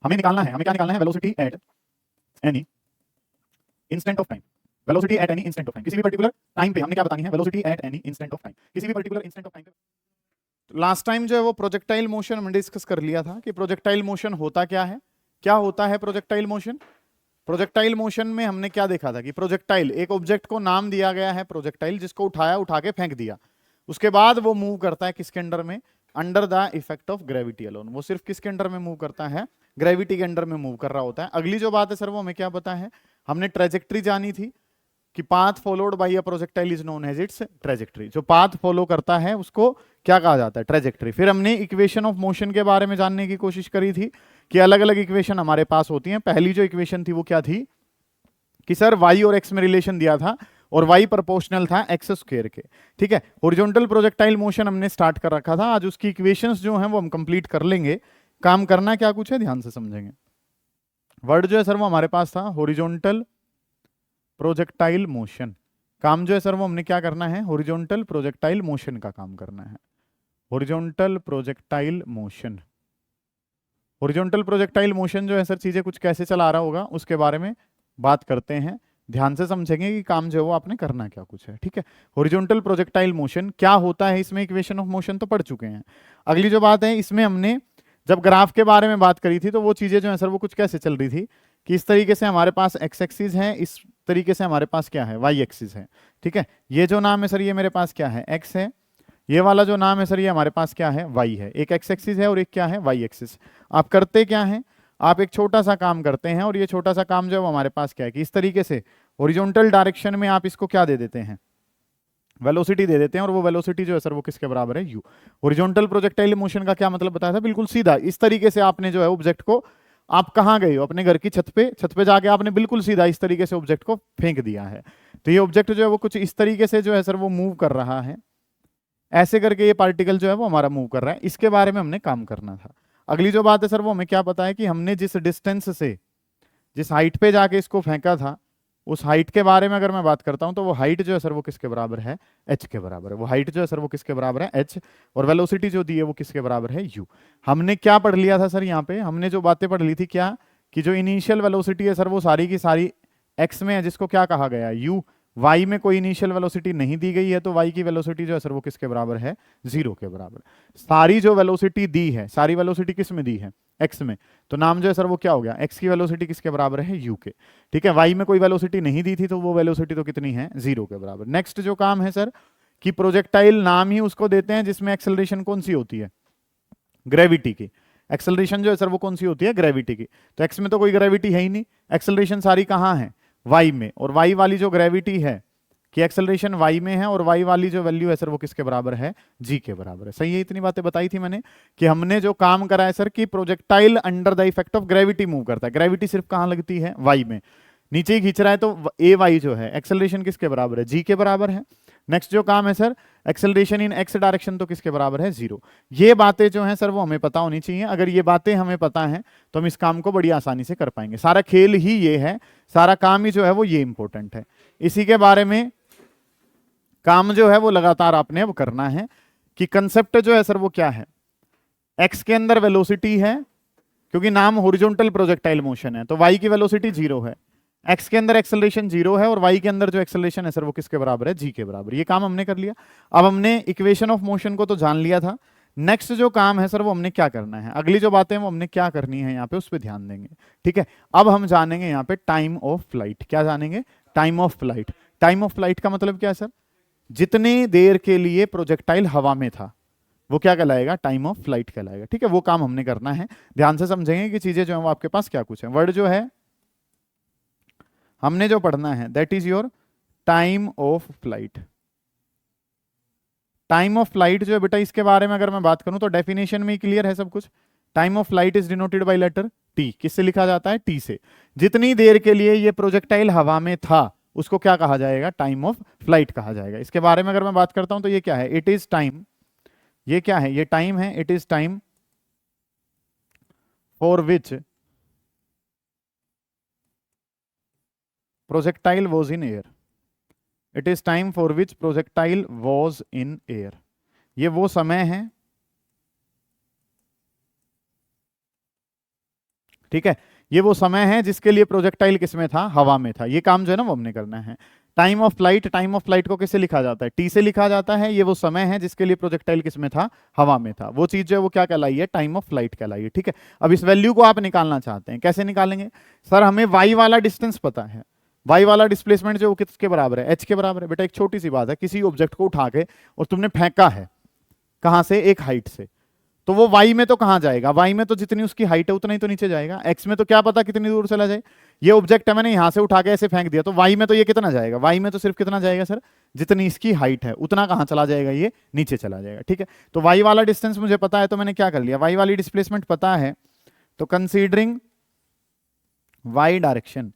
हमें निकालना है, हमें क्या निकालना है, velocity at any instant of time, velocity at any instant of time, किसी भी पर्टिकुलर टाइम पे हमने क्या बतानी है, velocity at any instant of time, किसी भी पर्टिकुलर इंस्टेंट ऑफ टाइम पे। लास्ट टाइम जो है वो प्रोजेक्टाइल मोशन हमने डिस्कस कर लिया था कि प्रोजेक्टाइल मोशन होता क्या है, क्या होता है प्रोजेक्टाइल मोशन। प्रोजेक्टाइल मोशन में हमने क्या देखा था कि प्रोजेक्टाइल, एक ऑब्जेक्ट को नाम दिया गया है प्रोजेक्टाइल, जिसको उठाया, उठा के फेंक दिया, उसके बाद वो मूव करता है किसके अंडर में, under the effect of gravity alone. वो सिर्फ किसके अंडर में मूव करता है, ग्रेविटी के अंडर में मूव कर रहा होता है। अगली जो बात है सर वो हमें क्या पता है, हमने ट्रेजेक्ट्री जानी थी कि path followed by a projectile is known as its trajectory. जो पाथ फॉलो करता है उसको क्या कहा जाता है, ट्रेजेक्ट्री। फिर हमने इक्वेशन ऑफ मोशन के बारे में जानने की कोशिश करी थी कि अलग अलग इक्वेशन हमारे पास होती हैं। पहली जो इक्वेशन थी वो क्या थी कि सर y और x में रिलेशन दिया था और y प्रोपोर्शनल था x स्क्वायर के, ठीक है। हॉरिजॉन्टल प्रोजेक्टाइल मोशन हमने स्टार्ट कर रखा था, आज उसकी इक्वेशंस जो हैं वो हम कंप्लीट कर लेंगे। काम करना क्या कुछ है, ध्यान से समझेंगे। वर्ड जो है सर वो हमारे पास था हॉरिजॉन्टल प्रोजेक्टाइल मोशन। काम जो है सर वो हमने क्या करना है, हॉरिजॉन्टल प्रोजेक्टाइल मोशन का काम करना है। Horizontal projectile motion, horizontal projectile motion जो है सर चीजें कुछ कैसे चला रहा होगा उसके बारे में बात करते हैं। ध्यान से समझेंगे कि काम जो है वो आपने करना क्या कुछ है, ठीक है। हॉरिजॉन्टल प्रोजेक्टाइल मोशन क्या होता है, इसमें इक्वेशन ऑफ मोशन तो पढ़ चुके हैं। अगली जो बात है, इसमें हमने जब ग्राफ के बारे में बात करी थी तो वो चीजें जो है सर वो कुछ कैसे चल रही थी कि इस तरीके से हमारे पास एक्स एक्सिस है, इस तरीके से हमारे पास क्या है, वाई एक्सिस है, ठीक है। ये जो नाम है सर ये मेरे पास क्या है, एक्स है। ये वाला जो नाम है सर ये हमारे पास क्या है, वाई है। एक एक्स एक्सिस है और एक क्या है, वाई एक्सिस। आप करते क्या है, आप एक छोटा सा काम करते हैं और ये छोटा सा काम जो है वो हमारे पास क्या है कि इस तरीके से हॉरिजॉन्टल डायरेक्शन में आप इसको क्या दे देते हैं, वेलोसिटी दे देते हैं, और वो वेलोसिटी जो है सर वो किसके बराबर है, u। हॉरिजॉन्टल प्रोजेक्टाइल मोशन का क्या मतलब बताया था, बिल्कुल सीधा इस तरीके से आपने जो है ऑब्जेक्ट को, आप कहाँ गए हो, अपने घर की छत पे जाके आपने बिल्कुल सीधा इस तरीके से ऑब्जेक्ट को फेंक दिया है। तो ये ऑब्जेक्ट जो है वो कुछ इस तरीके से जो है सर वो मूव कर रहा है, ऐसे करके ये पार्टिकल जो है वो हमारा मूव कर रहा है। इसके बारे में हमने काम करना था। अगली जो बात है सर वो हमें क्या पता है कि हमने जिस डिस्टेंस से, जिस हाइट पे जाके इसको फेंका था, उस हाइट के बारे में अगर मैं बात करता हूं तो वो हाइट जो है सर वो किसके बराबर है, h के बराबर है। वो हाइट जो है सर वो किसके बराबर है, h। और वेलोसिटी जो दी है वो किसके बराबर है, u। हमने क्या पढ़ लिया था सर यहाँ पे, हमने जो बातें पढ़ ली थी क्या, कि जो इनिशियल वेलोसिटी है सर वो सारी की सारी x में है, जिसको क्या कहा गया है, u। y में कोई इनिशियल वेलोसिटी नहीं दी गई है तो y की वेलोसिटी जो है सर वो किसके बराबर है, 0 के बराबर। सारी जो वेलोसिटी दी है, सारी वेलोसिटी किस में दी है, x में, तो नाम जो है सर वो क्या हो गया, x की वेलोसिटी किसके बराबर है, u के, ठीक है। y में कोई वेलोसिटी नहीं दी थी तो वो वेलोसिटी तो कितनी है, 0 के बराबर। नेक्स्ट जो काम है सर कि प्रोजेक्टाइल नाम ही उसको देते हैं जिसमें एक्सेलरेशन कौन सी होती है, ग्रेविटी की। एक्सेलरेशन जो है सर वो कौन सी होती है, ग्रेविटी की। तो x में तो कोई ग्रेविटी है ही नहीं, एक्सेलरेशन सारी कहाँ है, y में। और y वाली जो ग्रेविटी है कि एक्सेलरेशन y में है, और y वाली जो वैल्यू है सर वो किसके बराबर है, g के बराबर है। सही है, इतनी बातें बताई थी मैंने कि हमने जो काम करा है सर कि projectile under the effect of gravity move करता है। ग्रेविटी सिर्फ कहाँ लगती है, y में, नीचे ही खींच रहा है तो ए वाई जो है एक्सेलरेशन किसके बराबर है, जी के बराबर है। नेक्स्ट जो काम है sir, acceleration in x direction तो किसके बराबर है, 0। ये बातें जो हैं सर वो हमें पता होनी चाहिए। अगर ये बातें हमें पता हैं तो हम इस काम को बड़ी आसानी से कर पाएंगे। सारा खेल ही ये है, सारा काम ही जो है वो ये इंपॉर्टेंट है। इसी के बारे में काम जो है वो लगातार आपने अब करना है कि कंसेप्ट जो है सर वो क्या है, एक्स के अंदर वेलोसिटी है, क्योंकि नाम हॉरिजॉन्टल प्रोजेक्टाइल मोशन है तो वाई की वेलोसिटी 0 है, एक्स के अंदर एक्सेलरेशन 0 है, और वाई के अंदर जो एक्सेलरेशन है सर वो किसके बराबर है, जी के बराबर। ये काम हमने कर लिया। अब हमने इक्वेशन ऑफ मोशन को तो जान लिया था। नेक्स्ट जो काम है सर वो हमने क्या करना है, अगली जो बातें वो हमने क्या करनी है यहाँ पे उस पर ध्यान देंगे, ठीक है। अब हम जानेंगे यहाँ पे टाइम ऑफ फ्लाइट। क्या जानेंगे, time of flight. Time of flight का मतलब क्या है सर, जितनी देर के लिए प्रोजेक्टाइल हवा में था वो क्या कहलाएगा, टाइम ऑफ फ्लाइट कहलाएगा, ठीक है। वो काम हमने करना है। ध्यान से समझेंगे कि चीजें जो है वो आपके पास क्या कुछ है। वर्ड जो है हमने जो पढ़ना है that is your time of flight. Time of flight जो है बेटा, इसके बारे में अगर मैं बात करूं तो डेफिनेशन में ही क्लियर है सब कुछ। Time of flight is denoted by letter t. किससे लिखा जाता है, टी से। जितनी देर के लिए ये प्रोजेक्टाइल हवा में था उसको क्या कहा जाएगा, टाइम ऑफ फ्लाइट कहा जाएगा। इसके बारे में अगर मैं बात करता हूं तो ये क्या है, इट इज टाइम। ये क्या है, ये टाइम है, it is time for which projectile was in air. It is time for which projectile was in air. ये वो समय है, ठीक है, ये वो समय है जिसके लिए प्रोजेक्टाइल किसमें था, हवा में था। ये काम जो है ना वो हमने करना है। टाइम ऑफ फ्लाइट को किससे लिखा जाता है, टी से लिखा जाता है। ये वो समय है जिसके लिए प्रोजेक्टाइल किसमें था, हवा में था। वो चीज जो है वो क्या कहलाई है, टाइम ऑफ फ्लाइट कहलाई है। ठीक है, अब इस वैल्यू को आप निकालना चाहते हैं, कैसे निकालेंगे सर? हमें वाई वाला डिस्टेंस पता है, वाई वाला डिस्प्लेसमेंट जो किसके बराबर है, एच के बराबर है। बेटा एक छोटी सी बात है, किसी ऑब्जेक्ट को उठा के और तुमने फेंका है कहां से, एक हाइट से, तो वो वाई में तो कहां जाएगा, वाई में तो जितनी उसकी हाइट है उतना ही तो नीचे जाएगा। एक्स में तो क्या पता कितनी दूर चला जाए। ये ऑब्जेक्ट है, मैंने यहां से उठा के ऐसे फेंक दिया, तो वाई में तो ये कितना जाएगा, वाई में तो सिर्फ कितना जाएगा सर, जितनी इसकी हाइट है उतना कहां चला जाएगा, ये नीचे चला जाएगा। ठीक है, तो वाई वाला डिस्टेंस मुझे पता है, तो मैंने क्या कर लिया, वाई वाली डिस्प्लेसमेंट पता है, तो कंसीडरिंग वाई डायरेक्शन,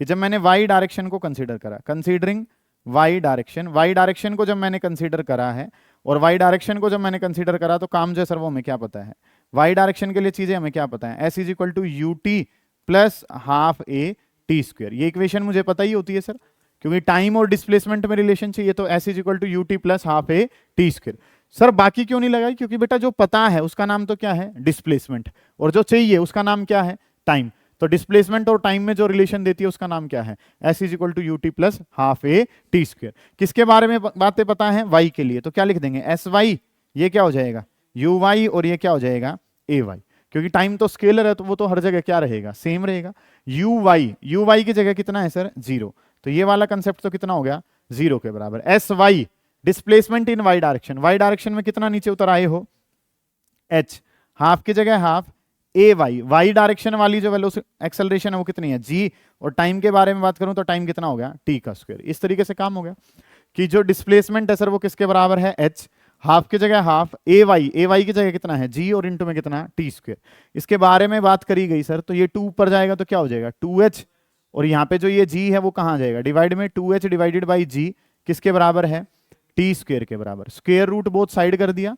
कि जब मैंने वाई डायरेक्शन को कंसीडर करा, कंसीडरिंग वाई डायरेक्शन को जब मैंने कंसीडर करा है, और वाई डायरेक्शन को जब मैंने कंसीडर करा, तो काम जो है सर वो हमें क्या पता है, वाई डायरेक्शन के लिए चीजें हमें क्या पता है, s is equal to u t plus half a t square. ये इक्वेशन मुझे पता ही होती है सर, क्योंकि टाइम और डिस्प्लेसमेंट में रिलेशन चाहिए, तो s is equal to u t plus half a t square. Sir बाकी क्यों नहीं लगाई, क्योंकि बेटा जो पता है उसका नाम तो क्या है, डिस्प्लेसमेंट, और जो चाहिए उसका नाम क्या है, टाइम। तो डिस्प्लेसमेंट और टाइम में जो रिलेशन देती है उसका नाम क्या है, s is equal to u t plus half a t square. किसके बारे में बातें पता है, वाई के लिए, तो क्या लिख देंगे, एस वाई, ये क्या हो जाएगा यू वाई, और ये क्या हो जाएगा ए वाई, क्योंकि टाइम तो स्केलर है तो वो तो हर जगह क्या रहेगा, सेम रहेगा। यू वाई की जगह कितना है सर, 0, तो ये वाला कंसेप्ट तो कितना हो गया, 0 के बराबर। S y displacement in y direction में कितना नीचे उतर आए हो, एच, हाफ की जगह हाफ ए वाई डायरेक्शन वाली जो वेलोसिटी एक्सेलरेशन है वो कितनी है, जी, और टाइम के बारे में बात करूं तो टाइम कितना हो गया, टी का स्क्वायर। इस तरीके से काम हो गया कि जो डिस्प्लेसमेंट है सर वो किसके बराबर है, एच, हाफ की जगह हाफ ए वाई की जगह कितना है, जी, और इनटू में कितना, टी स्क्वायर। इसके बारे में बात करी गई सर, तो ये 2 ऊपर जाएगा तो क्या हो जाएगा 2h, और यहाँ पे जो ये जी है वो कहाँ जाएगा, डिवाइड में 2h डिवाइडेड बाई जी किसके बराबर है, टी स्क्वायर के बराबर। स्क्वायर रूट बोथ साइड कर दिया,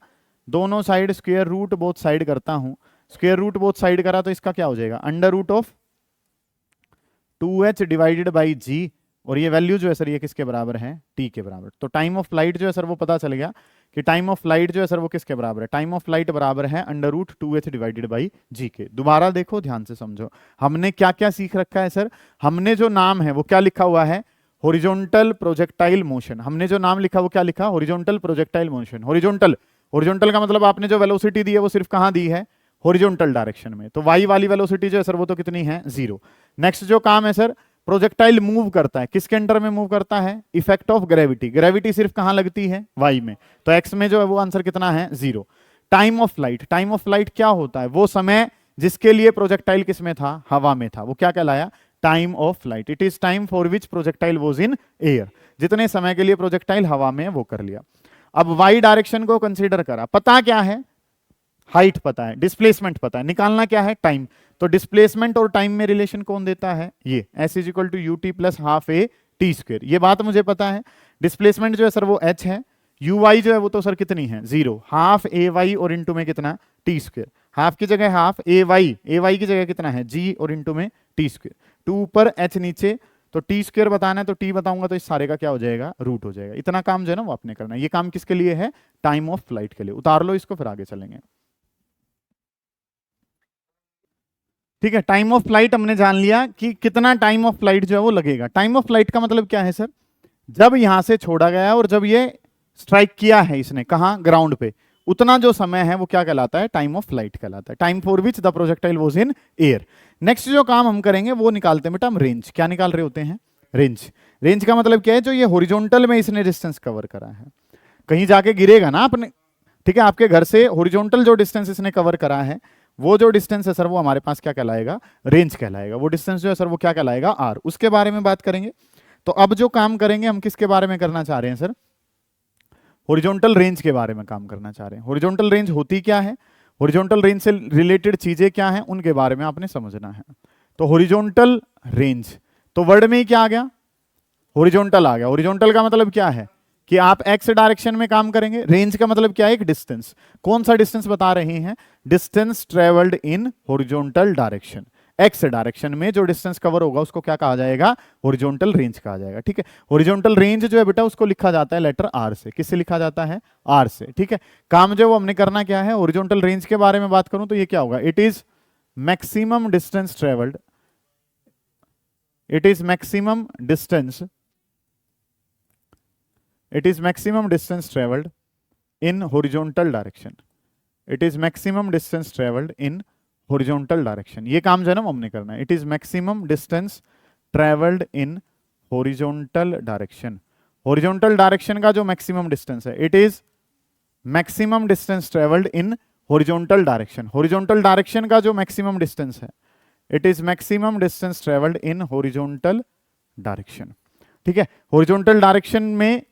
दोनों side square root both side करता हूं, स्क्वायर रूट बोथ साइड करा तो इसका क्या हो जाएगा, under root of 2h divided by g, और ये वैल्यू जो है सर ये किसके बराबर है, टी के बराबर। तो टाइम ऑफ फ्लाइट जो है सर वो पता चल गया कि टाइम ऑफ फ्लाइट जो है सर वो किसके बराबर है, टाइम ऑफ फ्लाइट बराबर है under root 2h divided by g के। दोबारा देखो ध्यान से समझो, हमने क्या क्या सीख रखा है सर, हमने जो नाम है वो क्या लिखा हुआ है, हॉरिजॉन्टल प्रोजेक्टाइल मोशन। हमने जो नाम लिखा वो क्या लिखा, हॉरिजॉन्टल प्रोजेक्टाइल मोशन। हॉरिजॉन्टल का मतलब आपने जो वेलोसिटी दी है वो सिर्फ कहां दी है, हॉरिजॉन्टल डायरेक्शन में। तो वाई वाली वेलोसिटी जो है सर वो तो कितनी है, 0। नेक्स्ट जो काम है सर, प्रोजेक्टाइल मूव करता है, किसके अंडर में मूव करता है, इफेक्ट ऑफ ग्रेविटी। ग्रेविटी सिर्फ कहां लगती है, वाई में, तो एक्स में जो है वो आंसर कितना है, 0। टाइम ऑफ फ्लाइट क्या होता है, वो समय जिसके लिए प्रोजेक्टाइल किसमें था, हवा में था, वो क्या कहलाया, time of flight. It is time for which projectile was in air, जितने समय के लिए प्रोजेक्टाइल हवा में वो कर लिया। अब वाई डायरेक्शन को कंसीडर करा, पता क्या है, हाइट पता है, डिस्प्लेसमेंट पता है, निकालना क्या है, टाइम। तो डिस्प्लेसमेंट और टाइम में रिलेशन कौन देता है, ये s is equal to u t plus half a t square. ये बात मुझे पता है। डिस्प्लेसमेंट जो है सर वो एच है, यू वाई जो है वो तो सर कितनी है, 0, हाफ ए वाई और इंटू में कितना, टी स्क्वायर। हाफ की जगह हाफ ए वाई की जगह कितना है, जी, और इंटू में टी स्क्वायर। 2 ऊपर एच नीचे, तो टी स्क्वायर बताना है तो टी बताऊंगा तो इस सारे का क्या हो जाएगा, रूट हो जाएगा। इतना काम जो है ना वो आपने करना है। ये काम किसके लिए है, टाइम ऑफ फ्लाइट के लिए। उतार लो इसको, फिर आगे चलेंगे। ठीक है, टाइम ऑफ फ्लाइट हमने जान लिया कि कितना टाइम ऑफ फ्लाइट जो है वो लगेगा। टाइम ऑफ फ्लाइट का मतलब क्या है सर, जब यहां से छोड़ा गया और जब ये स्ट्राइक किया है इसने, कहां, ग्राउंड पे, उतना जो समय है वो क्या कहलाता है, टाइम ऑफ फ्लाइट कहलाता है। Time for which the projectile was in air. Next जो काम हम करेंगे वो निकालते हैं बेटा हम रेंज। क्या निकाल रहे होते हैं, रेंज का मतलब क्या है, जो ये हॉरिजॉन्टल में इसने डिस्टेंस कवर करा है, कहीं जाके गिरेगा ना अपने, ठीक है, आपके घर से हॉरिजॉन्टल जो डिस्टेंस इसने कवर करा है, वो जो डिस्टेंस है सर वो हमारे पास क्या कहलाएगा, रेंज कहलाएगा। वो डिस्टेंस जो है सर वो क्या कहलाएगा, आर। उसके बारे में बात करेंगे। तो अब जो काम करेंगे हम किसके बारे में करना चाह रहे हैं सर, हॉरिजॉन्टल रेंज के बारे में काम करना चाह रहे हैं। हॉरिजॉन्टल रेंज होती क्या है, हॉरिजॉन्टल रेंज से रिलेटेड चीजें क्या हैं, उनके बारे में आपने समझना है। तो हॉरिजॉन्टल रेंज, तो वर्ड में ही क्या आ गया, हॉरिजॉन्टल आ गया। हॉरिजॉन्टल का मतलब क्या है कि आप एक्स डायरेक्शन में काम करेंगे। रेंज का मतलब क्या है, एक डिस्टेंस। कौन सा डिस्टेंस बता रहे हैं, distance travelled in horizontal direction. X direction में जो डिस्टेंस कवर होगा उसको क्या कहा जाएगा, हॉरिजॉन्टल रेंज कहा जाएगा। ठीक है, हॉरिजॉन्टल रेंज जो है बेटा उसको लिखा जाता है लेटर आर से। किससे लिखा जाता है, आर से। ठीक है, काम जो वो हमने करना क्या है, हॉरिजॉन्टल रेंज के बारे में बात करूं तो ये क्या होगा, it is maximum distance travelled, it is maximum distance, it is maximum distance traveled in horizontal direction, it is maximum distance traveled in horizontal direction। ये काम जो है ना हमने करना है, it is maximum distance traveled in horizontal direction। horizontal direction का जो maximum distance है, it is maximum distance traveled in horizontal direction। horizontal direction का जो maximum distance है, it is maximum distance travelled in horizontal direction. ठीक है, horizontal direction में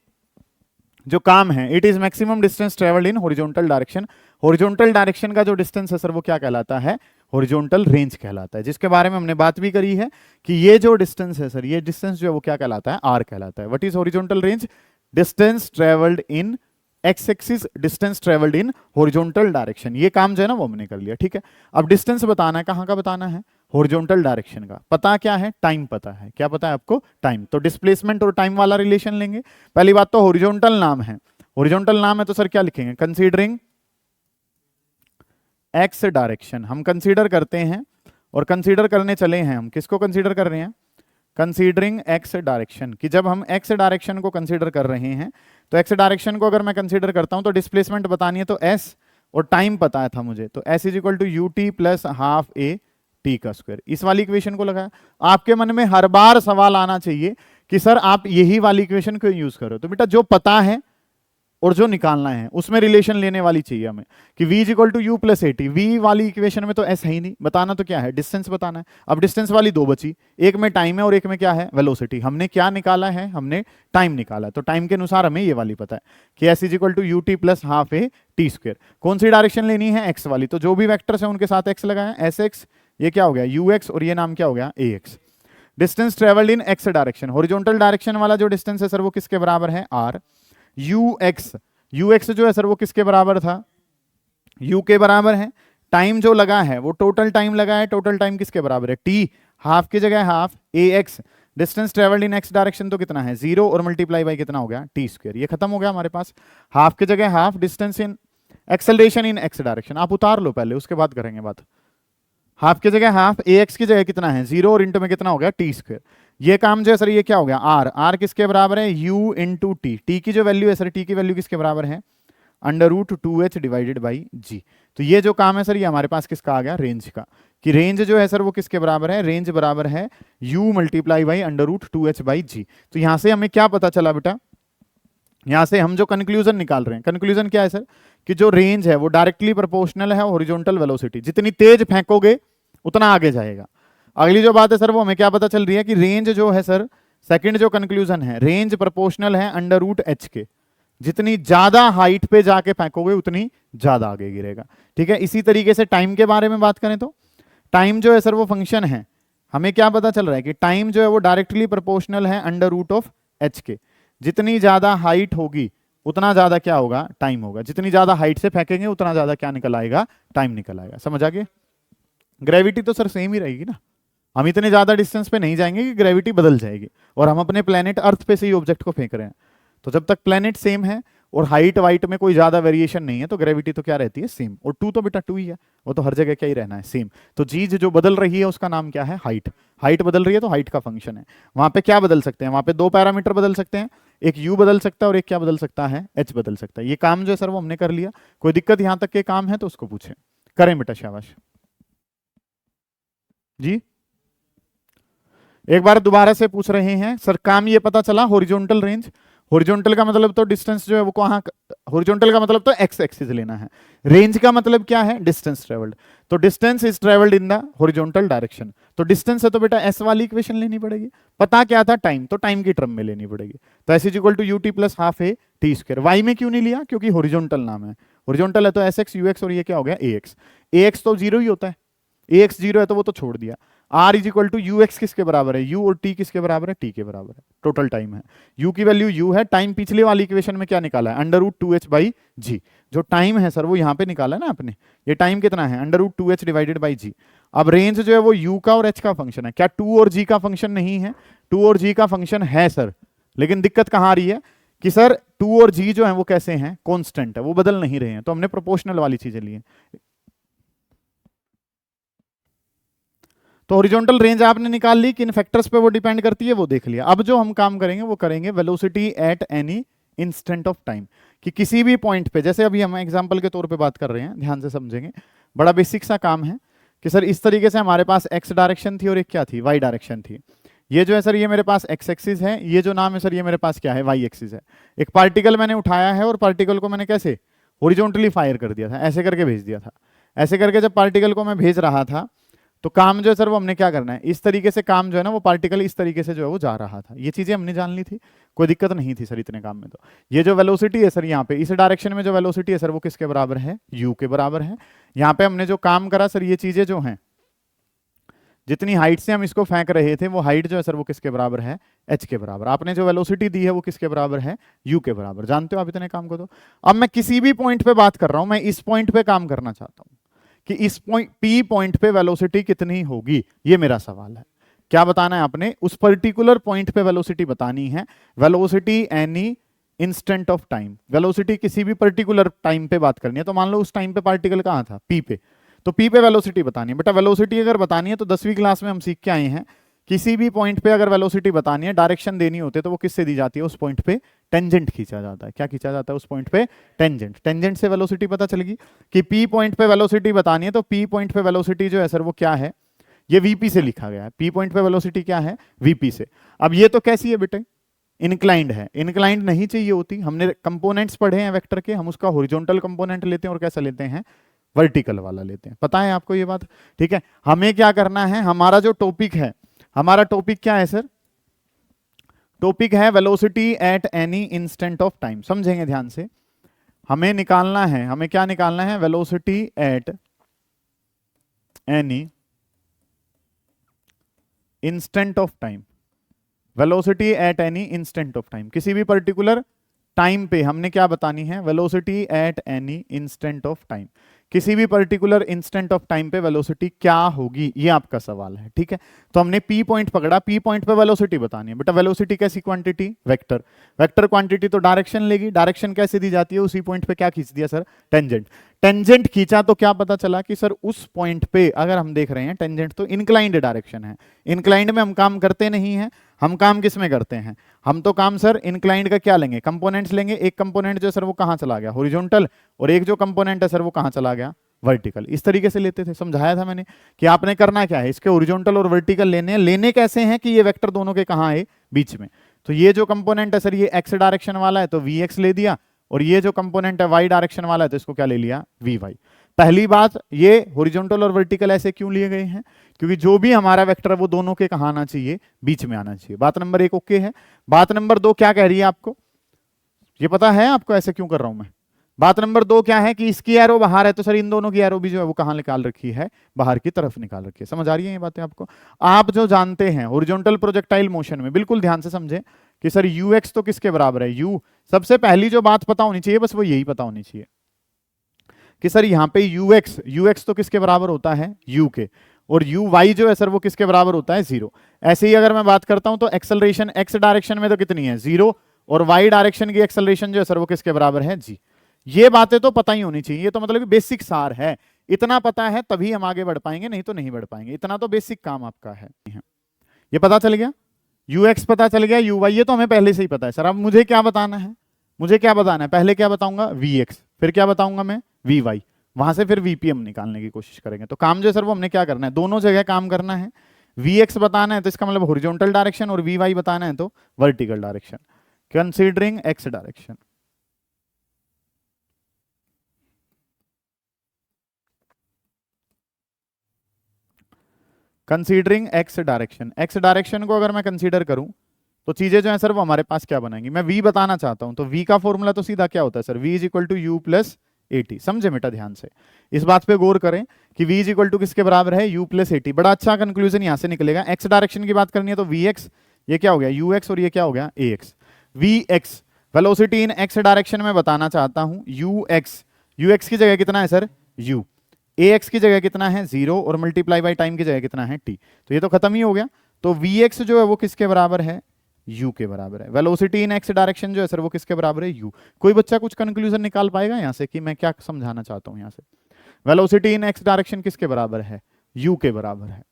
जो काम है, it is maximum distance travelled in horizontal direction. Horizontal direction का जो डिस्टेंस है सर वो क्या कहलाता है? हॉरिजॉन्टल रेंज कहलाता है, जिसके बारे में हमने बात भी करी है कि ये जो डिस्टेंस है सर, ये डिस्टेंस जो है वो क्या कहलाता है? आर कहलाता है। What is horizontal range? Distance travelled in x axis, distance travelled in horizontal direction. ये काम जो है ना वो हमने कर लिया। ठीक है, अब डिस्टेंस बताना है, कहाँ का बताना है? हॉरिजॉन्टल डायरेक्शन का। पता क्या है? टाइम पता है। क्या पता है आपको? टाइम। तो डिस्प्लेसमेंट और टाइम वाला रिलेशन लेंगे। पहली बात तो हॉरिजॉन्टल नाम है, हॉरिजॉन्टल नाम है तो सर क्या लिखेंगे? Considering x direction. हम कंसीडर करते हैं और कंसीडर करने चले हैं, हम किसको कंसीडर कर रहे हैं? Considering x direction. कि जब हम एक्स डायरेक्शन को कंसीडर कर रहे हैं तो एक्स डायरेक्शन को अगर मैं कंसीडर करता हूं तो डिस्प्लेसमेंट बतानी है, तो एस और टाइम पता था मुझे, तो s is equal to u t plus half a t का स्क्वायर। इस वाली इक्वेशन को लगाया। आपके मन में हर बार सवाल आना चाहिए कि सर आप यही वाली इक्वेशन क्यों यूज करो? तो बेटा जो पता है और जो निकालना है उसमें रिलेशन लेने वाली चाहिए हमें कि v is equal to u plus a t. V वाली इक्वेशन में तो s है ही नहीं, बताना तो क्या है? डिस्टेंस बताना है। अब डिस्टेंस वाली दो बची, एक में टाइम है और एक में क्या है? वेलोसिटी। हमने क्या निकाला है? हमने टाइम निकाला है, तो टाइम के अनुसार हमें ये वाली पता है कि s is equal to u t plus half a t square. कौन सी डायरेक्शन लेनी है? x वाली। तो जो भी वेक्टर्स है उनके साथ x लगाया, एस एक्स, ये क्या हो गया? यू एक्स, और ये नाम क्या हो गया? A x. Distance travelled in x direction. Horizontal direction वाला जो डिस्टेंस है सर वो किसके बराबर है? R. U x, u x जो है सर वो किसके बराबर था? यू के बराबर है। टाइम जो लगा है वो टोटल टाइम लगा है, टोटल टाइम किसके बराबर है? टी। हाफ की जगह half A x. Distance travelled in x direction तो कितना है? 0 और मल्टीप्लाई बाई कितना हो गया? T square. ये खत्म हो गया हमारे पास। हाफ की जगह half, distance in acceleration in x direction. आप उतार लो पहले, उसके बाद करेंगे बात। हाफ की जगह हाफ, ए एक्स की जगह कितना है? 0 और इंटू में कितना हो गया? T square. ये काम जो है सर ये क्या हो गया? आर। आर किसके बराबर है? You into T. टी की जो वैल्यू है सर, टी की वैल्यू किसके बराबर है? Under root 2h divided by g. तो ये जो काम है सर ये हमारे पास किसका आ गया? रेंज का। कि रेंज जो है सर वो किसके बराबर है? रेंज बराबर है u multiply by under root 2h by g. तो यहां से हमें क्या पता चला बेटा? यहां से हम जो कंक्लूजन निकाल रहे हैं, कंक्लूजन क्या है सर? कि जो रेंज है वो डायरेक्टली प्रोपोर्शनल है हॉरिजॉन्टल वेलोसिटी। जितनी तेज फेंकोगे उतना आगे जाएगा। अगली जो बात है सर वो हमें क्या पता चल रही है? कि रेंज जो है सर, सेकंड जो कंक्लूजन है, रेंज प्रोपोर्शनल है अंडर रूट एच के। जितनी ज्यादा हाइट पे जाके फेंकोगे उतनी ज्यादा आगे गिरेगा। ठीक है, इसी तरीके से टाइम के बारे में बात करें तो टाइम जो है सर वो फंक्शन है। हमें क्या पता चल रहा है? कि टाइम जो है वो डायरेक्टली प्रोपोर्शनल है अंडर रूट ऑफ एच के। जितनी ज्यादा हाइट होगी उतना ज्यादा क्या होगा? टाइम होगा। जितनी ज्यादा हाइट से फेंकेंगे उतना ज्यादा क्या निकल आएगा? टाइम निकल आएगा। समझ आ गया? ग्रेविटी तो सर सेम ही रहेगी ना, हम इतने ज्यादा डिस्टेंस पे नहीं जाएंगे कि ग्रेविटी बदल जाएगी। और हम अपने प्लेनेट अर्थ पे से ही ऑब्जेक्ट को फेंक रहे हैं, तो जब तक प्लेनेट सेम है और हाइट वाइट में कोई ज्यादा वेरिएशन नहीं है तो ग्रेविटी तो क्या रहती है? सेम। और टू तो बेटा टू ही है, वो तो हर जगह क्या ही रहना है? सेम। तो चीज जो बदल रही है उसका नाम क्या है? हाइट। हाइट बदल रही है तो हाइट का फंक्शन है। वहां पे क्या बदल सकते हैं? वहां पे दो पैरामीटर बदल सकते हैं, एक u बदल सकता है और एक क्या बदल सकता है? h बदल सकता है। ये काम जो है सर वो हमने कर लिया। कोई दिक्कत यहां तक के काम है तो उसको पूछे, करें बेटा, शाबाश जी। एक बार दोबारा से पूछ रहे हैं सर, काम ये पता चला हॉरिजॉन्टल रेंज। हॉरिजॉन्टल का मतलब तो डिस्टेंस जो है वो कहां, हॉरिजॉन्टल का मतलब तो एक्स एक्सिस लेना है। रेंज का मतलब क्या है? Distance travelled. तो distance is travelled in the horizontal direction. तो डिस्टेंस है तो बेटा एस वाली इक्वेशन लेनी पड़ेगी। पता क्या था? टाइम। तो टाइम की टर्म में लेनी पड़ेगी। तो s is equal to u t plus half a t square. Y में क्यों नहीं लिया? क्योंकि हॉरिजॉन्टल नाम है। हॉरिजॉन्टल है तो एस एक्स यू एक्स, और ये क्या हो गया? A x. ए एक्स तो जीरो ही होता है, ए एक्स जीरो है तो वो तो छोड़ दिया। R is equal to u x किसके बराबर है? यू और टी किसके बराबर है? टी के बराबर है। टोटल टाइम है, यू की वैल्यू यू है। टाइम पिछले वाली इक्वेशन में क्या निकाला है? अंडर रूट 2h बाई जी। जो टाइम है सर वो यहाँ पे निकाला है ना आपने। ये टाइम कितना है? Under root 2h divided by g. अब रेंज जो है वो यू का और एच का फंक्शन है। क्या टू और जी का फंक्शन नहीं है? टू और जी का फंक्शन है सर, लेकिन दिक्कत कहाँ आ रही है? कि सर टू और जी जो है वो कैसे हैं? कॉन्स्टेंट है, वो बदल नहीं रहे हैं। तो हमने प्रोपोर्शनल वाली चीजें ली है। तो हॉरिजॉन्टल रेंज आपने निकाल ली, किन फैक्टर्स पे वो डिपेंड करती है वो देख लिया। अब जो हम काम करेंगे वो करेंगे velocity at any instant of time, कि किसी भी पॉइंट पे, जैसे अभी हम एग्जांपल के तौर पे बात कर रहे हैं, ध्यान से समझेंगे, बड़ा बेसिक सा काम है कि सर इस तरीके से हमारे पास एक्स डायरेक्शन थी और एक क्या थी, वाई डायरेक्शन थी। ये जो है सर ये मेरे पास एक्स एक्सिस है, ये जो नाम है सर ये मेरे पास क्या है, वाई एक्सिस है। एक पार्टिकल मैंने उठाया है और पार्टिकल को मैंने कैसे हॉरिजॉन्टली फायर कर दिया था, ऐसे करके भेज दिया था। ऐसे करके जब पार्टिकल को मैं भेज रहा था तो काम जो है सर वो हमने क्या करना है, इस तरीके से काम जो है ना वो पार्टिकल इस तरीके से जो है वो जा रहा था। ये चीजें हमने जान ली थी, कोई दिक्कत नहीं थी सर इतने काम में। तो ये जो वेलोसिटी है सर यहाँ पे इस डायरेक्शन में जो वेलोसिटी है सर वो किसके बराबर है, यू के बराबर है। यहाँ पे हमने जो काम करा सर ये चीजें जो हैं, जितनी हाइट से हम इसको फेंक रहे थे वो हाइट जो है सर वो किसके बराबर है, एच के बराबर। आपने जो वेलोसिटी दी है वो किसके बराबर है, यू के बराबर। जानते हो आप इतने काम को। तो अब मैं किसी भी पॉइंट पे बात कर रहा हूं, मैं इस पॉइंट पे काम करना चाहता हूं कि इस पॉइंट पी पॉइंट पे वेलोसिटी कितनी होगी, ये मेरा सवाल है। क्या बताना है आपने, उस पर्टिकुलर पॉइंट पे वेलोसिटी बतानी है। Velocity any instant of time, velocity किसी भी पर्टिकुलर टाइम पे बात करनी है। तो मान लो उस टाइम पे पार्टिकल कहाँ था, पी पे, तो पी पे वेलोसिटी बतानी है। बेटा वेलोसिटी अगर बतानी है तो 10वीं क्लास में हम सीख के आए हैं, किसी भी पॉइंट पे अगर वेलोसिटी बतानी है, डायरेक्शन देनी होती है, तो वो किससे दी जाती है, उस पॉइंट पे टेंजेंट खींचा जाता है। क्या खींचा जाता है उस पॉइंट पे, टेंजेंट। टेंजेंट से वेलोसिटी पता चलेगी कि पी पॉइंट पे वेलोसिटी बतानी है, तो पी पॉइंट पे वेलोसिटी जो है सर वो क्या है, ये वीपी से लिखा गया है। पी पॉइंट पे वेलोसिटी क्या है, वीपी से। अब ये तो कैसी है बेटे, इंक्लाइंड है। इंक्लाइंड नहीं चाहिए होती, हमने कंपोनेंट्स पढ़े हैं वेक्टर के, हम उसका हॉरिजॉन्टल कंपोनेंट लेते हैं और कैसा लेते हैं, वर्टिकल वाला लेते हैं। पता है आपको ये बात, ठीक है। हमें क्या करना है, हमारा जो टॉपिक है, हमारा टॉपिक क्या है सर, टॉपिक है velocity at any instant of time. समझेंगे ध्यान से, हमें निकालना है, हमें क्या निकालना है, velocity at any instant of time. Velocity at any instant of time, किसी भी पर्टिकुलर टाइम पे हमने क्या बतानी है, velocity at any instant of time. किसी भी पर्टिकुलर इंस्टेंट ऑफ टाइम पे वेलोसिटी क्या होगी, ये आपका सवाल है, ठीक है। तो हमने पी पॉइंट पकड़ा, पी पॉइंट पे वेलोसिटी बतानी है। बेटा वेलोसिटी कैसी क्वांटिटी, वेक्टर। वेक्टर क्वांटिटी तो डायरेक्शन लेगी, डायरेक्शन कैसे दी जाती है, उसी पॉइंट पे क्या खींच दिया सर, टेंजेंट। टेंजेंट खींचा तो क्या पता चला कि सर उस पॉइंट पे अगर हम देख रहे हैं टेंजेंट तो इंक्लाइंड डायरेक्शन है। इंक्लाइंड में हम काम करते नहीं है, हम काम किस में करते हैं, हम तो काम सर इंक्लाइंड का क्या लेंगे, कंपोनेंट्स लेंगे। एक कंपोनेंट जो सर वो कहां चला गया, हॉरिजॉन्टल, और एक जो कंपोनेंट है सर वो कहां चला गया, वर्टिकल। इस तरीके से लेते थे, समझाया था मैंने कि आपने करना क्या है, इसके हॉरिजॉन्टल और वर्टिकल लेने हैं। लेने कैसे हैं कि ये वेक्टर दोनों के कहां है, बीच में। तो ये जो कंपोनेंट है सर ये एक्स डायरेक्शन वाला है तो वी एक्स ले दिया, और ये जो कंपोनेंट है वाई डायरेक्शन वाला है तो इसको क्या ले लिया, वी वाई। पहली बात, ये हॉरिजॉन्टल और वर्टिकल ऐसे क्यों लिए गए हैं, क्योंकि जो भी हमारा वेक्टर है वो दोनों के कहां आना चाहिए, बीच में आना चाहिए। बात नंबर 1 ओके है। बात नंबर 2 क्या कह रही है आपको, ये पता है आपको ऐसे क्यों कर रहा हूं मैं। बात नंबर 2 क्या है कि इसकी एरो बाहर है तो सर इन दोनों की एरो भी जो है वो कहां निकाल रखी है, बाहर की तरफ निकाल रखी है। समझ आ रही है ये बातें आपको। आप जो जानते हैं हॉरिजॉन्टल प्रोजेक्टाइल मोशन में, बिल्कुल ध्यान से समझें कि सर यू एक्स तो किसके बराबर है, यू। सबसे पहली जो बात पता होनी चाहिए बस वो यही पता होनी चाहिए कि सर यहाँ पे यू एक्स तो किसके बराबर होता है, यू के, और यू वाई जो है सर वो किसके बराबर होता है, 0। ऐसे ही अगर मैं बात करता हूं तो एक्सेलरेशन एक्स डायरेक्शन में तो कितनी है, 0, और वाई डायरेक्शन की एक्सेलरेशन जो है सर वो किसके बराबर है, जी। ये बातें तो पता ही होनी चाहिए, ये तो मतलब कि बेसिक सार है। इतना पता है तभी हम आगे बढ़ पाएंगे, नहीं तो नहीं बढ़ पाएंगे। इतना तो बेसिक काम आपका है। ये पता चल गया, यू एक्स पता चल गया, यू वाई ये तो हमें पहले से ही पता है सर। अब मुझे क्या बताना है, मुझे क्या बताना है, पहले क्या बताऊंगा, वी एक्स, फिर क्या बताऊंगा मैं, वी वाई, वहां से फिर वीपी हम निकालने की कोशिश करेंगे। तो काम जो है सर वो हमने क्या करना है, दोनों जगह काम करना है। वी एक्स बताना है तो इसका मतलब हॉरिजॉन्टल डायरेक्शन, और वी वाई बताना है तो vertical direction, considering x direction. Considering x direction, x direction को अगर मैं कंसीडर करूं तो चीजें जो है सर वो हमारे पास क्या बनाएंगी। मैं v बताना चाहता हूं तो v का फॉर्मूला तो सीधा क्या होता है sir, v is equal to u plus a t. समझे बेटा, ध्यान से इस बात पे गौर करें कि v इज इक्वल टू किसके बराबर है, u प्लस एटी। बड़ा अच्छा कंक्लूजन यहां से निकलेगा। x डायरेक्शन की बात करनी है तो vx, ये क्या हो गया ux, और ये क्या हो गया ax। vx वेलोसिटी इन x डायरेक्शन में बताना चाहता हूं, ux की जगह कितना है सर, u, ax की जगह कितना है 0, और मल्टीप्लाई बाई टाइम की जगह कितना है t। तो ये तो खत्म ही हो गया। तो vx जो है वो किसके बराबर है, u के बराबर है। वेलोसिटी इन x डायरेक्शन जो है सर वो किसके बराबर है, u। कोई बच्चा कुछ कंक्लूजन निकाल पाएगा यहां से कि मैं क्या समझाना चाहता हूं यहां से। वेलोसिटी इन x डायरेक्शन किसके बराबर है, u के बराबर है।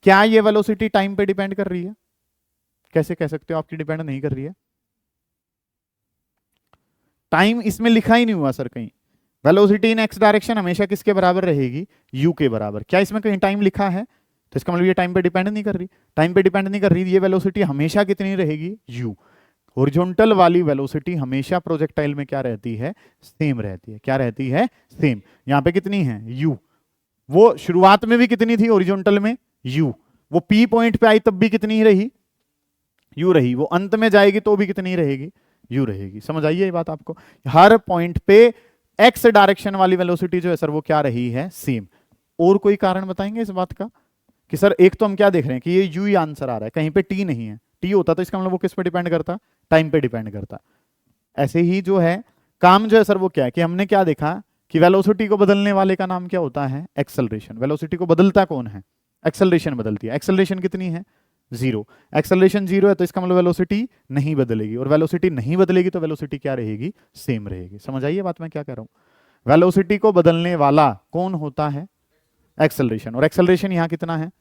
क्या ये वेलोसिटी टाइम पे डिपेंड कर रही है? कैसे कह सकते हो आपकी डिपेंड नहीं कर रही है? टाइम इसमें लिखा ही नहीं हुआ सर कहीं। वेलोसिटी इन एक्स डायरेक्शन हमेशा किसके बराबर रहेगी? यू के बराबर। क्या इसमें कहीं टाइम लिखा है? तो इसका मतलब ये टाइम पे डिपेंड नहीं कर रही। टाइम पे डिपेंड नहीं कर रही, ये वेलोसिटी हमेशा कितनी रहेगी? यू। हॉरिजॉन्टल वाली वेलोसिटी हमेशा प्रोजेक्टाइल में क्या रहती है? सेम रहती है। क्या रहती है? सेम। यहां पे कितनी है? यू। वो शुरुआत में भी कितनी थी हॉरिजॉन्टल में? यू। वो पी पॉइंट पे आई तब भी कितनी ही रही? यू रही। वो अंत में जाएगी तो भी कितनी रहेगी? यू रहेगी। समझ आइए ये बात आपको? हर पॉइंट पे एक्स डायरेक्शन वाली वेलोसिटी जो है सर वो क्या रही है? सेम। और कोई कारण बताएंगे इस बात का कि सर एक तो हम क्या देख रहे हैं कि ये यू ही आंसर आ रहा है, कहीं पे टी नहीं है। टी होता तो इसका मतलब वो किस पे डिपेंड करता? टाइम पे डिपेंड करता। ऐसे ही जो है काम जो है सर वो क्या है कि हमने क्या देखा कि वेलोसिटी को बदलने वाले का नाम क्या होता है? एक्सेलरेशन। वेलोसिटी को बदलता कौन है? एक्सेलरेशन बदलती है। एक्सेलरेशन कितनी है? जीरो। एक्सेलरेशन जीरो है तो इसका मतलब वेलोसिटी नहीं बदलेगी, और वेलोसिटी नहीं बदलेगी तो वेलोसिटी क्या रहेगी? सेम रहेगी। समझ आइए बात मैं क्या कह रहा हूं? वेलोसिटी को बदलने वाला कौन होता है? एक्सेलरेशन। और एक्सेलरेशन यहां कितना है?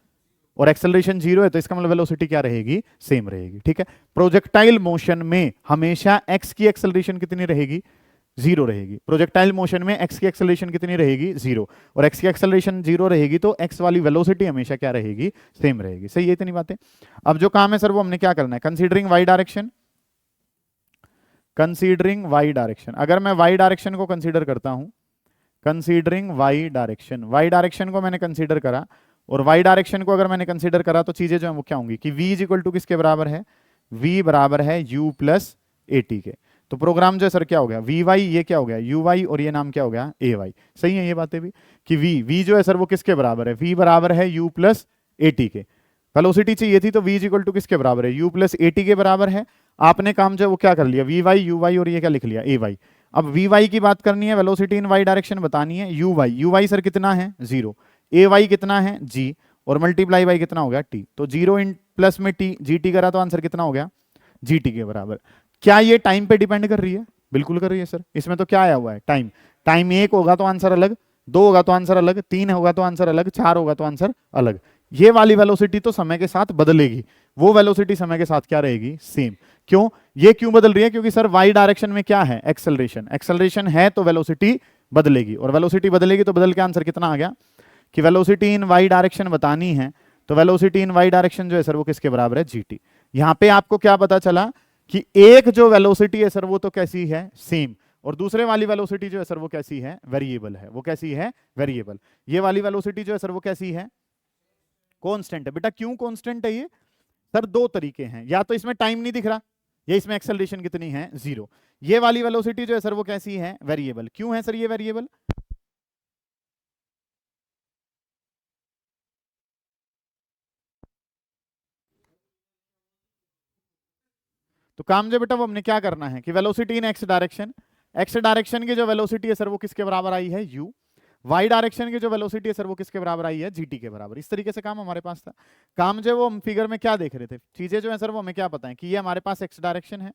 और एक्सेलरेशन जीरो है तो इसका मतलब वेलोसिटी क्या रहेगी? सेम रहेगी। ठीक है। प्रोजेक्टाइल मोशन में हमेशा एक्स की एक्सेलरेशन कितनी रहेगी? जीरो रहेगी। प्रोजेक्टाइल मोशन में एक्स की एक्सेलरेशन कितनी रहेगी? जीरो। और एक्स की एक्सेलरेशन जीरो रहेगी तो एक्स वाली वेलोसिटी हमेशा क्या रहेगी? सेम रहेगी। सही है इतनी बातें? अब जो काम है सर वो हमने क्या करना है? Considering y direction. Considering y direction. अगर मैं वाई डायरेक्शन को कंसीडर करता हूं, considering y direction, y direction को मैंने कंसीडर करा, और वाई डायरेक्शन को अगर मैंने कंसीडर करा तो चीजें जो है वो क्या होंगी कि v इज इक्वल टू किसके बराबर है? v बराबर है u प्लस ए टी के। तो प्रोग्राम जो है सर क्या हो गया? वी वाई, ये क्या हो गया? यू वाई, और ये नाम क्या हो गया? ए वाई। सही है ये बातें भी कि v जो है सर वो किसके बराबर है? v बराबर है u प्लस ए टी के। वेलोसिटी चाहिए थी तो v इज इक्वल टू किसके बराबर है? u प्लस ए टी के बराबर है। आपने काम जो है वो क्या कर लिया? वी वाई, यू वाई, और ये क्या लिख लिया? ए वाई। अब वी वाई की बात करनी है, वेलोसिटी इन वाई डायरेक्शन बतानी है। यू वाई सर कितना है? जीरो। ए वाई कितना है? जी। और मल्टीप्लाई बाई कितना हो गया? टी। तो जीरो इन प्लस में टी, जी टी करा तो आंसर कितना हो गया? जी टी के बराबर। क्या ये टाइम पे डिपेंड कर रही है? बिल्कुल कर रही है सर। इसमें तो क्या आया हुआ है? टाइम। टाइम एक होगा तो आंसर अलग, दो होगा तो आंसर अलग, तीन होगा तो आंसर अलग, चार होगा तो आंसर अलग। ये वाली वेलोसिटी तो समय के साथ बदलेगी, वो वेलोसिटी समय के साथ क्या रहेगी? सेम। क्यों? ये क्यों बदल रही है? क्योंकि सर वाई डायरेक्शन में क्या है? एक्सेलरेशन। एक्सेलरेशन है तो वेलोसिटी बदलेगी, और वेलोसिटी बदलेगी तो बदल के आंसर कितना आ गया कि वेलोसिटी इन वाई डायरेक्शन बतानी है तो वेलोसिटी इन वाई डायरेक्शन जो है सर वो किसके बराबर है? जीटी। यहां पे आपको क्या पता चला कि एक जो वेलोसिटी है सर वो तो कैसी है? सेम। और दूसरे वाली वेलोसिटी जो है सर वो कैसी है? वेरिएबल है। वो कैसी है? वेरिएबल। ये वाली वेलोसिटी जो है सर वो कैसी है? कांस्टेंट है। बेटा क्यों कांस्टेंट है ये? सर दो तरीके हैं, या तो इसमें टाइम नहीं दिख रहा, या इसमें एक्सेलरेशन कितनी है? जीरो। ये वाली वेलोसिटी जो है सर वो कैसी है? वेरिएबल। क्यों है सर ये वेरिएबल? तो काम जो बेटा वो हमने क्या करना है कि वेलोसिटी इन एक्स डायरेक्शन, एक्स डायरेक्शन की जो वेलोसिटी है सर वो किसके बराबर आई है? यू। वाई डायरेक्शन की जो वेलोसिटी है सर वो किसके बराबर आई है? जीटी के बराबर। इस तरीके से काम हमारे पास था। काम जो वो हम फिगर में क्या देख रहे थे, चीजें जो है सर वो हमें क्या पता है कि ये हमारे पास एक्स डायरेक्शन है,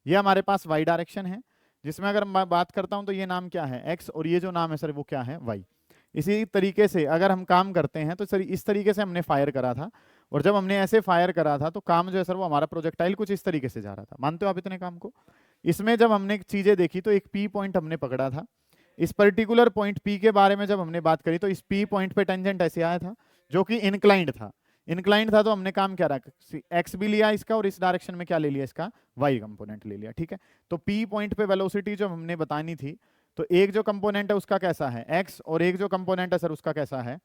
ये हमारे पास वाई डायरेक्शन है, जिसमें अगर मैं बात करता हूं तो ये नाम क्या है? एक्स, और ये जो नाम है सर वो क्या है? वाई। इसी तरीके से अगर हम काम करते हैं तो सर इस तरीके से हमने फायर करा था, और जब हमने ऐसे फायर करा था तो काम जो है सर वो हमारा प्रोजेक्टाइल कुछ इस तरीके से जा रहा था। मानते हो आप इतने काम को? इसमें जब हमने चीजें देखी तो एक पी पॉइंट हमने पकड़ा था। इस पर्टिकुलर पॉइंट पी के बारे में जब हमने बात करी तो इस पी पॉइंट पे टेंजेंट ऐसे आया था जो कि इनक्लाइंड था। इनक्लाइंड था तो हमने काम क्या रखा? एक्स भी लिया इसका, और इस डायरेक्शन में क्या ले लिया? इसका वाई कंपोनेंट ले लिया। ठीक है। तो पी पॉइंट पे वेलोसिटी जो हमने बतानी थी, तो एक जो कंपोनेंट है उसका कैसा है? एक्स, और एक जो कंपोनेंट है सर उसका कैसा है?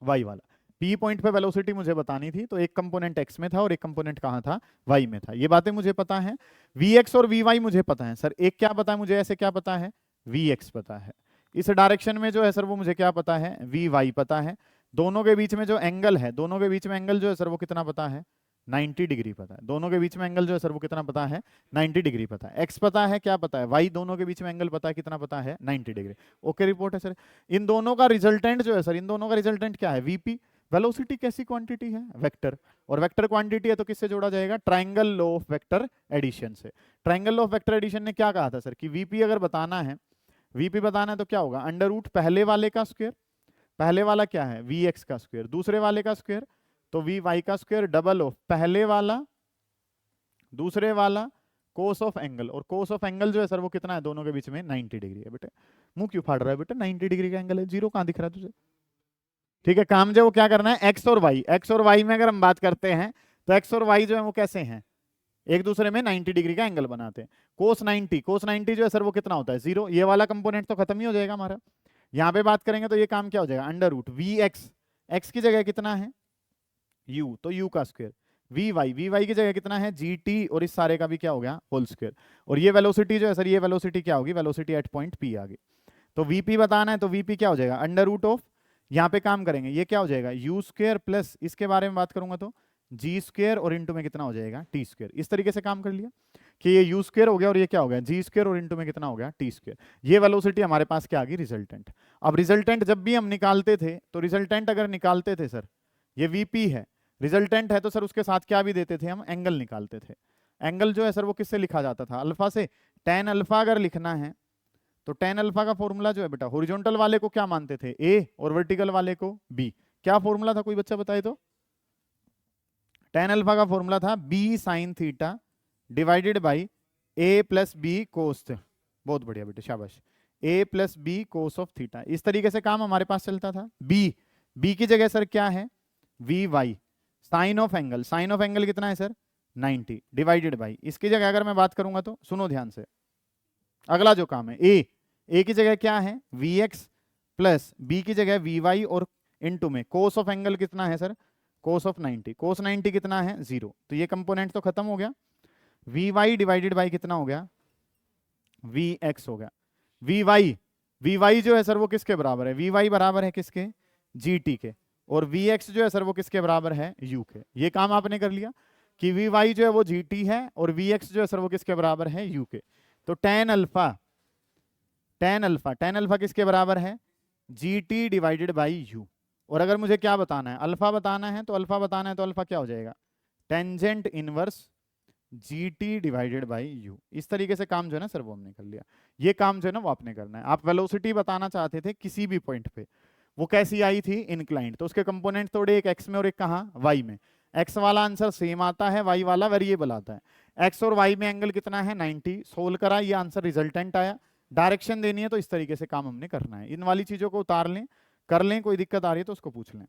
वाई वाला। पी पॉइंट पे वेलोसिटी मुझे बतानी थी तो एक कंपोनेंट एक्स में था और एक कंपोनेंट कहाँ था? वाई में था। ये बातें मुझे पता है। वी एक्स और वी वाई मुझे पता है सर। एक क्या पता है मुझे? ऐसे क्या पता है? वी एक्स पता है। इस डायरेक्शन में जो है सर वो मुझे क्या पता है? वी वाई पता है। दोनों के बीच में जो एंगल है, दोनों के बीच में एंगल जो है सर वो कितना पता है? 90 डिग्री पता है। दोनों के बीच में एंगल जो है सर वो कितना पता है? 90 डिग्री पता है। एक्स पता है, क्या पता है? वाई। दोनों के बीच में एंगल पता है, कितना पता है? 90 डिग्री। ओके रिपोर्ट है सर। इन दोनों का रिजल्टेंट जो है सर, इन दोनों का रिजल्टेंट क्या है? वीपी। वेलोसिटी कैसी क्वांटिटी है? वेक्टर। और वेक्टर क्वांटिटी है तो किससे जोड़ा जाएगा? Triangle law of vector addition से। Triangle law of vector addition ने क्या कहा था सर कि वीपी अगर बताना है, वीपी बताना है तो क्या होगा? अंडर रूट पहले वाले का स्क्वायर, पहले वाला क्या है? वी एक्स का स्क्वायर, दूसरे वाले का स्क्वायर तो वी वाई का स्क्वायर डबल ऑफ पहले वाला दूसरे वाला कोस ऑफ एंगल, और कोस ऑफ एंगल जो है सर वो कितना है दोनों के बीच में 90 डिग्री है बेटे। मुंह क्यों फाड़ रहा है बेटा, 90 डिग्री का एंगल है, जीरो कहां दिख रहा है तुझे? ठीक है, काम जो है वो क्या करना है, एक्स और वाई, एक्स और वाई में अगर हम बात करते हैं तो एक्स और वाई जो है वो कैसे हैं, एक दूसरे में 90 डिग्री का एंगल बनाते हैं। कोस 90 जो है सर वो कितना होता है, जीरो। ये वाला कंपोनेंट तो खत्म ही हो जाएगा हमारा। यहाँ पे बात करेंगे तो ये काम क्या हो जाएगा, under root v x, x की जगह कितना है u, तो u का स्क्वायर, वी वाई की जगह कितना है जी टी, और इस सारे का भी क्या हो गया होल स्क्वायर। और ये वेलोसिटी जो है सर, ये वेलोसिटी क्या होगी, वेलोसिटी एट पॉइंट p आ गई। तो वीपी बताना है तो वीपी क्या हो जाएगा, अंडर रूट ऑफ, यहाँ पे काम करेंगे ये क्या हो जाएगा यू स्क्वायर प्लस, इसके बारे में बात करूंगा तो जी स्क्वायर, और इंटू में कितना हो जाएगा टी स्क्वायर। इस तरीके से काम कर लिया कि ये यू स्क्वायर हो गया और ये क्या हो गया जी स्क्वायर, और इंटू में कितना हो गया टी स्क्वायर। ये वेलोसिटी हमारे पास क्या आ गई, रिजल्टेंट। अब रिजल्टेंट जब भी हम निकालते थे तो रिजल्टेंट अगर निकालते थे सर, ये वीपी है, रिजल्टेंट है, तो सर उसके साथ क्या भी देते थे हम, एंगल निकालते थे। एंगल जो है सर वो किससे लिखा जाता था, अल्फा से। टेन अल्फा अगर लिखना है तो टेन अल्फा का फॉर्मूला जो है बेटा, हॉरिजॉन्टल वाले को क्या मानते थे ए, और वर्टिकल वाले को बी। क्या फॉर्मूला था, कोई बच्चा बताए तो? टेन अल्फा का फॉर्मूला था b sine theta divided by a plus b cos. बहुत बढ़िया बेटे, शाबाश। A plus b cos of theta, इस तरीके से काम हमारे पास चलता था। बी की जगह सर क्या है, v y sine of angle, sine of angle कितना है सर 90 डिवाइडेड बाई, इसकी जगह अगर मैं बात करूंगा तो सुनो ध्यान से, अगला जो काम है ए की जगह क्या है वी एक्स प्लस बी की जगह वी वाई, और इनटू में कोस ऑफ एंगल कितना है सर कोस ऑफ 90, कोस 90 कितना है 0, तो ये कंपोनेंट तो खत्म हो गया। वी वाई डिवाइडेड बाई कितना हो गया वी एक्स हो गया। वी वाई जो है सर वो किसके बराबर है, वी वाई बराबर है किसके जी टी के, और वी एक्स जो है सर वो किसके बराबर है यू के। ये काम आपने कर लिया कि वी वाई जो है वो जी टी है और वी एक्स जो है सर वो किसके बराबर है यू के। तो टेन अल्फा किसके बराबर है G T divided by you. और अगर मुझे क्या बताना है, अल्फा बताना है, तो अल्फा क्या हो जाएगा tangent inverse G T divided by you. इस तरीके से काम जो है ना सर वो हमने कर लिया। ये काम जो है ना वो आपने करना है। आप वेलोसिटी बताना चाहते थे किसी भी पॉइंट पे, वो कैसी आई थी इंक्लाइंड, तो उसके कंपोनेंट थोड़े एक एक्स में और एक कहाँ वाई में। एक्स वाला आंसर सेम आता है, वाई वाला वेरिएबल आता है। एक्स और वाई में एंगल कितना है 90, सोल्व करा, ये आंसर रिजल्टेंट आया। डायरेक्शन देनी है तो इस तरीके से काम हमने करना है। इन वाली चीजों को उतार लें, कर लें, कोई दिक्कत आ रही है तो उसको पूछ लें।